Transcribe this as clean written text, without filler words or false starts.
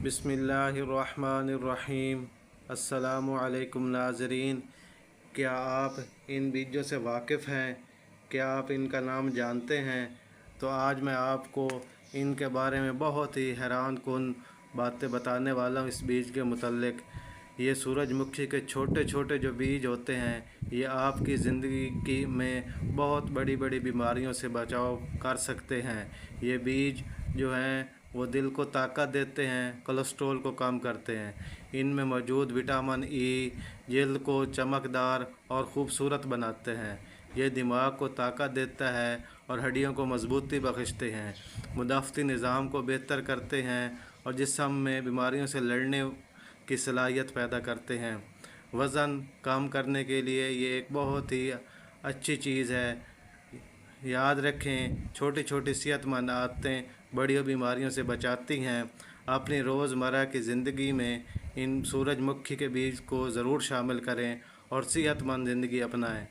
बिस्मिल्लाहिर्रहमानिर्रहीम। अस्सलामु अलैकुम नाज़रीन, क्या आप इन बीजों से वाकिफ़ हैं? क्या आप इनका नाम जानते हैं? तो आज मैं आपको इनके बारे में बहुत ही हैरान कुन बातें बताने वाला हूँ। इस बीज के मुतल्लिक़, ये सूरजमुखी के छोटे छोटे जो बीज होते हैं, ये आपकी ज़िंदगी में बहुत बड़ी बड़ी बीमारियों से बचाव कर सकते हैं। ये बीज जो हैं वो दिल को ताकत देते हैं, कोलेस्ट्रॉल को कम करते हैं। इनमें मौजूद विटामिन ई जल्द को चमकदार और ख़ूबसूरत बनाते हैं। ये दिमाग को ताकत देता है और हड्डियों को मजबूती बख्शते हैं। मुदाफ़ती निज़ाम को बेहतर करते हैं और जिस्म में बीमारियों से लड़ने की सलाहियत पैदा करते हैं। वज़न कम करने के लिए ये एक बहुत ही अच्छी चीज़ है। याद रखें, छोटी छोटी सेहतमंद आदतें बड़ी बीमारियों से बचाती हैं। अपनी रोज़मर्रा की ज़िंदगी में इन सूरजमुखी के बीज को ज़रूर शामिल करें और सेहतमंद ज़िंदगी अपनाएं।